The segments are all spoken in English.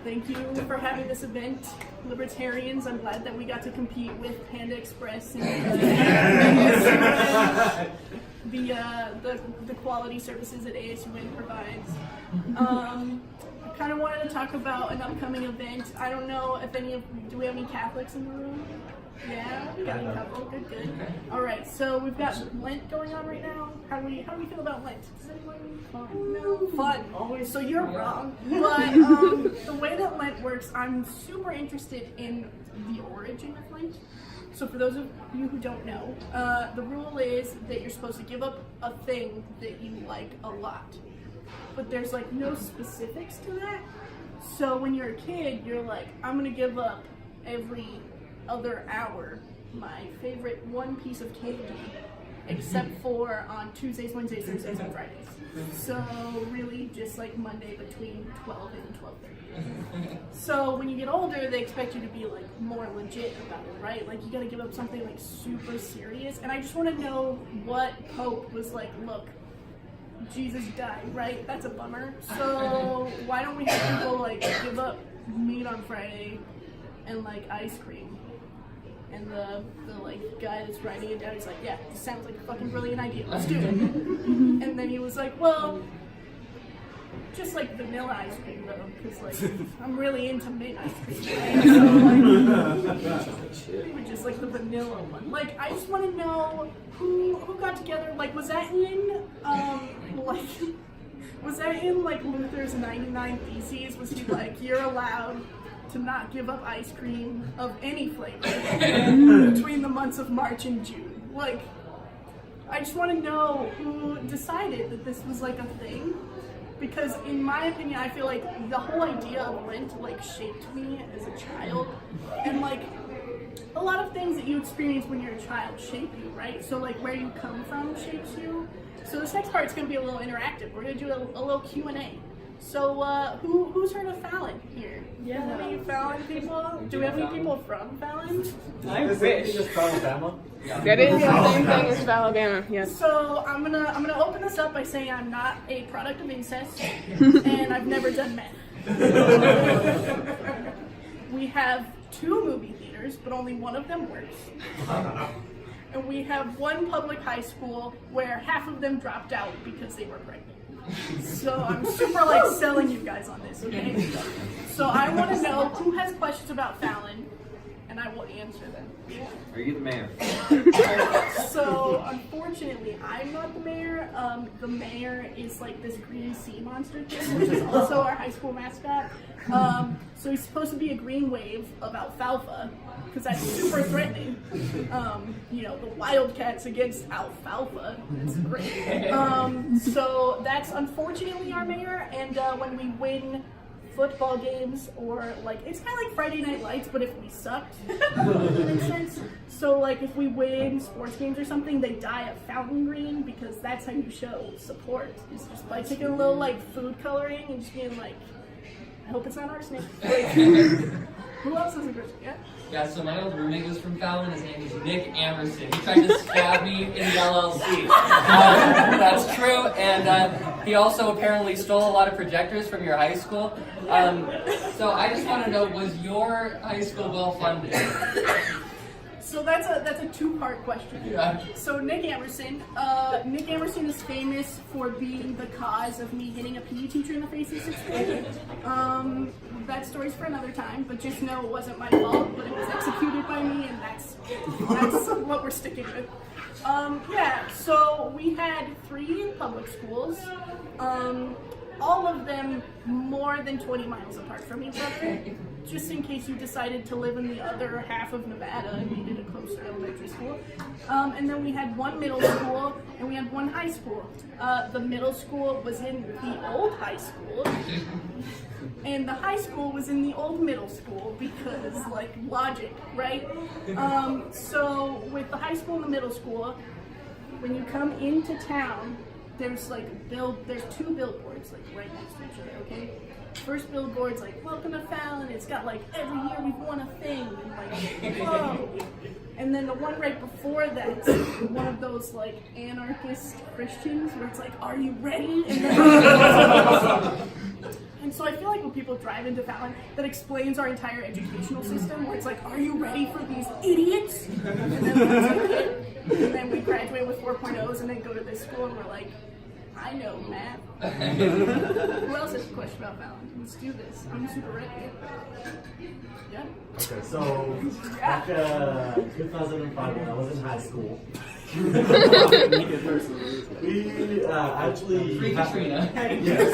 Thank you for having this event, Libertarians. I'm glad that we got to compete with Panda Express and the quality services that ASUN provides. I kind of wanted to talk about an upcoming event. I don't know if do we have any Catholics in the room? Yeah, we got a couple. Good. All right, so we've got Lent going on right now. How do we feel about Lent? Does anyone fun? No, fun. Always. So you're wrong. But the way that Lent works, I'm super interested in the origin of Lent. So for those of you who don't know, the rule is that you're supposed to give up a thing that you like a lot. But there's like no specifics to that. So when you're a kid, you're like, I'm gonna give up every other hour my favorite one piece of candy, except for on Tuesdays, Wednesdays, Thursdays, and Fridays. So really just like Monday between 12 and 12:30. So when you get older, they expect you to be like more legit about it, right? Like you gotta give up something like super serious. And I just wanna know what Pope was like, look, Jesus died, right? That's a bummer. So why don't we have people like give up meat on Friday and like ice cream? And the like guy that's writing it down, he's like, yeah, this sounds like a fucking brilliant idea. Let's do it. And then he was like, well, just like vanilla ice cream though, because like I'm really into mint ice cream. Right? So like, just like the vanilla one. Like I just want to know who got together. Like was that in like Luther's 99 Theses? Was he like, you're allowed to not give up ice cream of any flavor between the months of March and June? Like, I just want to know who decided that this was like a thing, because in my opinion, I feel like the whole idea of Lent like shaped me as a child, and like a lot of things that you experience when you're a child shape you, right? So like where you come from shapes you. So this next part's gonna be a little interactive. We're gonna do a little Q&A. So, who's heard of Fallon here? Yeah. Any Fallon people? Do we have any people from Fallon? I wish. Just from Alabama. That is the same thing as Alabama, yes. So I'm gonna open this up by saying I'm not a product of incest, and I've never done meth. We have 2 movie theaters, but only one of them works. And we have 1 public high school where half of them dropped out because they were pregnant. So I'm super like selling you guys on this, okay? So I want to know who has questions about Fallon, and I will answer them. Are you the mayor? So unfortunately, I'm not the mayor. The mayor is like this green sea monster thing, which is also our high school mascot. So he's supposed to be a green wave of alfalfa, because that's super threatening. You know, the Wildcats against alfalfa. That's great. So that's unfortunately our mayor, and when we win football games, or like, it's kind of like Friday Night Lights, but if we sucked, that makes sense. So like if we win sports games or something, they dye a fountain green, because that's how you show support, is just by taking a little like food coloring and just being like, I hope it's not arsenic. Like, who else is a Christian? Yeah? Yeah, so my old roommate was from Fallon. His name is Nick Amerson. He tried to stab me in the LLC. That's true, and he also apparently stole a lot of projectors from your high school. So I just want to know, was your high school well funded? So that's a 2-part question. Yeah. So Nick Amerson is famous for being the cause of me hitting a PE teacher in the face in 6th grade. That story's for another time, but just know it wasn't my fault, but it was executed by me, and that's what we're sticking with. Yeah, so we had 3 public schools. All of them more than 20 miles apart from each other, just in case you decided to live in the other half of Nevada and needed a closer elementary school. And then we had 1 middle school, and we had 1 high school. The middle school was in the old high school, and the high school was in the old middle school, because like logic, right? So with the high school and the middle school, when you come into town, there's like there's 2 billboards like right next to each other, okay? First billboard's like, welcome to Fallon. It's got like, every year we've won a thing, and like, whoa. And then the one right before that's one of those like anarchist Christians where it's like, are you ready? And then And so I feel like when people drive into Fallon, that explains our entire educational system, where it's like, are you ready for these idiots? And then we take it, and then we graduate with 4.0s and then go to this school and we're like, I know math. Who else has a question about Fallon? Let's do this. I'm super ready. Yeah. Okay, so back 2005 when I was in high school, we actually Free Katrina. Yes.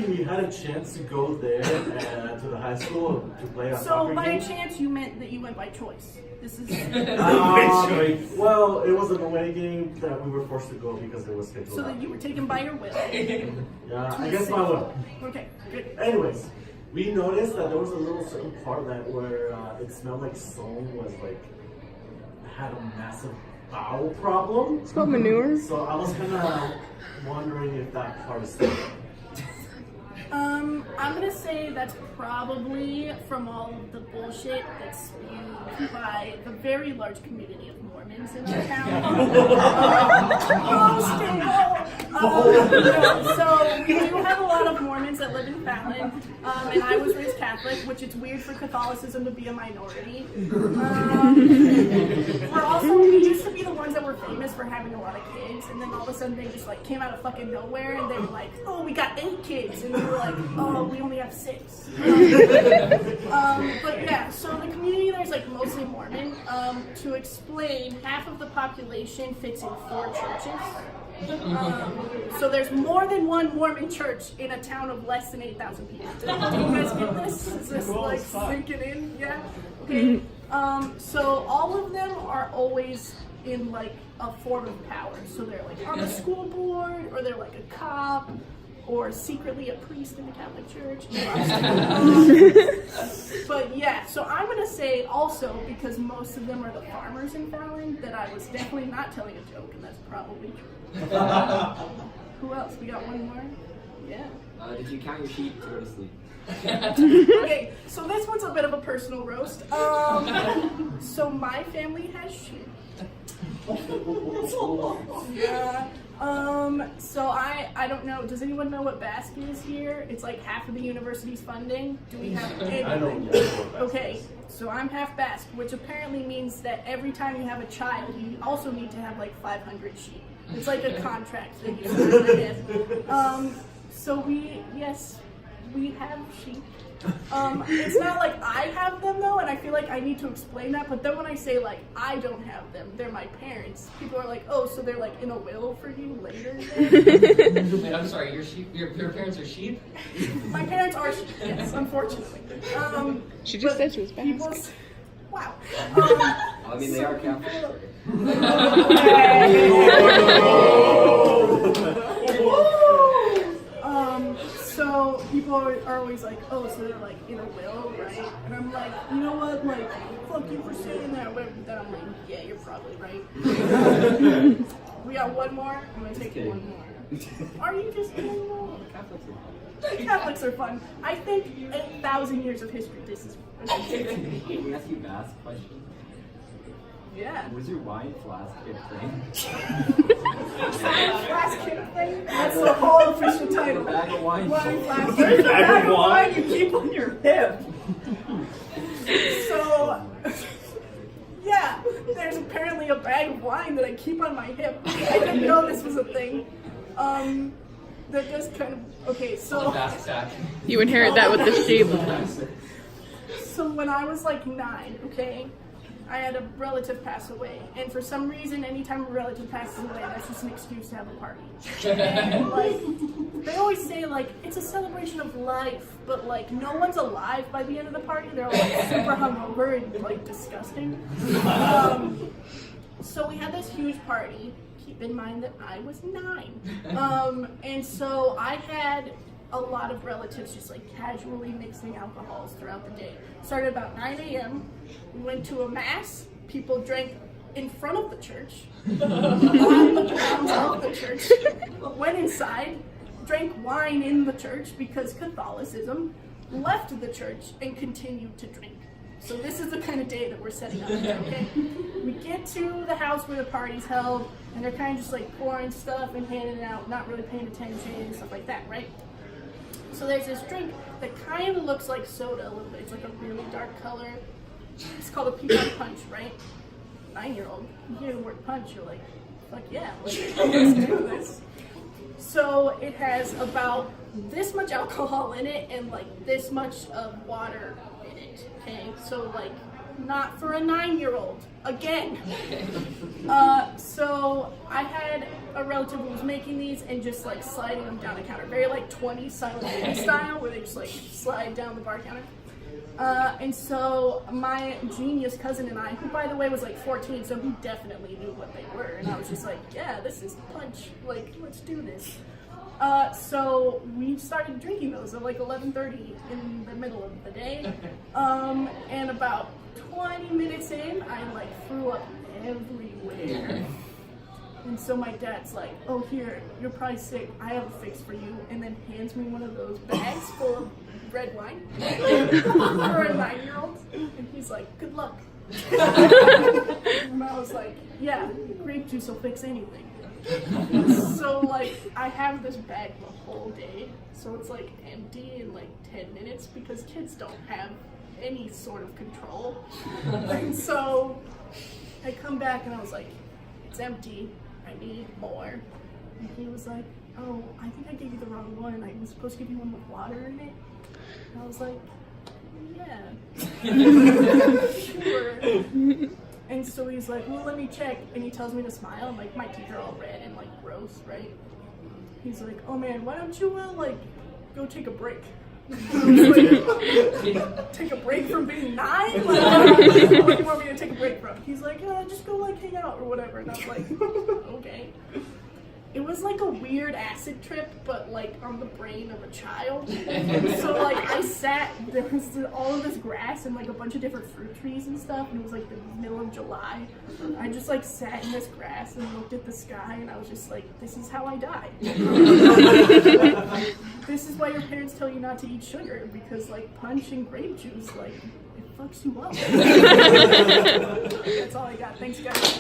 We had a chance to go there to the high school to play a So soccer by game. chance, you meant that you went by choice. This is Well, it was an away game that we were forced to go because it was scheduled. so that you were taken by your will. Yeah, against my will. Okay, good. Anyways, we noticed that there was a little certain part that where it smelled like someone was like had a massive bowel problem. It's called manure. So I was kind of wondering if that part is still there. I'm gonna say that's probably from all of the bullshit that's spewed by the very large community of Mormons in the town. So we do have a lot of Mormons that live in Fallon, and I was raised Catholic, which it's weird for Catholicism to be a minority. We used to be the ones that were famous for having a lot of kids, and then all of a sudden they just like came out of fucking nowhere, and they were like, "Oh, we got 8 kids," and we were like, "Oh, we only have 6." But yeah, so the community there's like mostly Mormon. To explain, half of the population fits in 4 churches. So there's more than one Mormon church in a town of less than 8,000 people. Do you guys get this? Is this like sinking in? Yeah? Okay. So all of them are always in like a form of power. So they're like on the school board, or they're like a cop, or secretly a priest in the Catholic Church. But yeah, so I'm gonna say also, because most of them are the farmers in Fallon, that I was definitely not telling a joke, and that's probably true. Who else? We got one more? Yeah. Did you count your sheep to go to sleep? Okay, so this one's a bit of a personal roast. So my family has sheep. Yeah. So I don't know. Does anyone know what Basque is here? It's like half of the university's funding. Do we have anything? I don't know. Okay, so I'm half Basque, which apparently means that every time you have a child, you also need to have like 500 sheep. It's like a contract that you sign. So we have sheep. It's not like I have them though, and I feel like I need to explain that, but then when I say like I don't have them, they're my parents, people are like, oh, so they're like in a will for you later then? Wait, I'm sorry, your parents are sheep? My parents are sheep, yes, unfortunately. She just said she was people, Basque. wow. I mean, they are Catholic. So people are always like, oh, so they're like in a will, right? And I'm like, you know what, like, fuck you for saying that. But then I'm like, yeah, you're probably right. We got one more. I'm gonna take one more. Are you just kidding? No. Catholics are fun. I think 8,000 years of history. This is. Can we ask you Basque question? Yeah. Was your wine flask good thing? Flask kid thing? That's the whole official title. Bag of wine. Wine flask. There's a bag of wine you keep on your hip. So, yeah, there's apparently a bag of wine that I keep on my hip. I didn't know this was a thing. That just kind of, okay, so. Basque sack. You inherit that with the sheep. So when I was like 9, okay, I had a relative pass away, and for some reason, anytime a relative passes away, that's just an excuse to have a party. And like, they always say like it's a celebration of life, but like no one's alive by the end of the party. They're all like super hungover and like disgusting. So we had this huge party. Keep in mind that I was 9, and so I had a lot of relatives just like casually mixing alcohols throughout the day. Started about 9 a.m. We went to a mass. People drank in front of the church, on the grounds of the church. Went inside, drank wine in the church because Catholicism. Left the church and continued to drink. So this is the kind of day that we're setting up. Okay, we get to the house where the party's held, and they're kind of just like pouring stuff and handing it out, not really paying attention and stuff like that, right? So there's this drink that kind of looks like soda a little bit. It's like a really dark color. It's called a pecan punch, right? 9-year-old, you hear the word punch, you're like, fuck yeah, let's do this. So it has about this much alcohol in it and like this much of water in it, okay? So like, not for a 9-year-old, again. So I had a relative who was making these and just like sliding them down the counter, very like 20 Silent Movie style, where they just like slide down the bar counter. And so my genius cousin and I, who by the way was like 14, so he definitely knew what they were, and I was just like, yeah, this is punch, like, let's do this. So we started drinking those at like 11:30 in the middle of the day, and about 20 minutes in, I like threw up everywhere. And so my dad's like, oh, here, you're probably sick, I have a fix for you, and then hands me one of those bags full of red wine for a 9-year-old, and he's like, good luck. And I was like, yeah, grape juice will fix anything. So like, I have this bag the whole day, so it's like empty in like 10 minutes because kids don't have any sort of control. And so I come back and I was like, it's empty, I need more. And he was like, oh, I think I gave you the wrong one. I was supposed to give you one with water in it. And I was like, yeah. Sure. And so he's like, well, let me check. And he tells me to smile. And like, my teeth are all red and like gross, right? He's like, oh man, why don't you like go take a break? Like, take a break from being 9? Like, what do you want me to take a break from? He's like, just go like hang out or whatever. And I was like, okay. It was like a weird acid trip, but like on the brain of a child. So like I sat, there was all of this grass and like a bunch of different fruit trees and stuff, and it was like the middle of July. I just like sat in this grass and looked at the sky, and I was just like, this is how I die. This is why your parents tell you not to eat sugar, because like punch and grape juice, like, it fucks you up. That's all I got. Thanks, guys.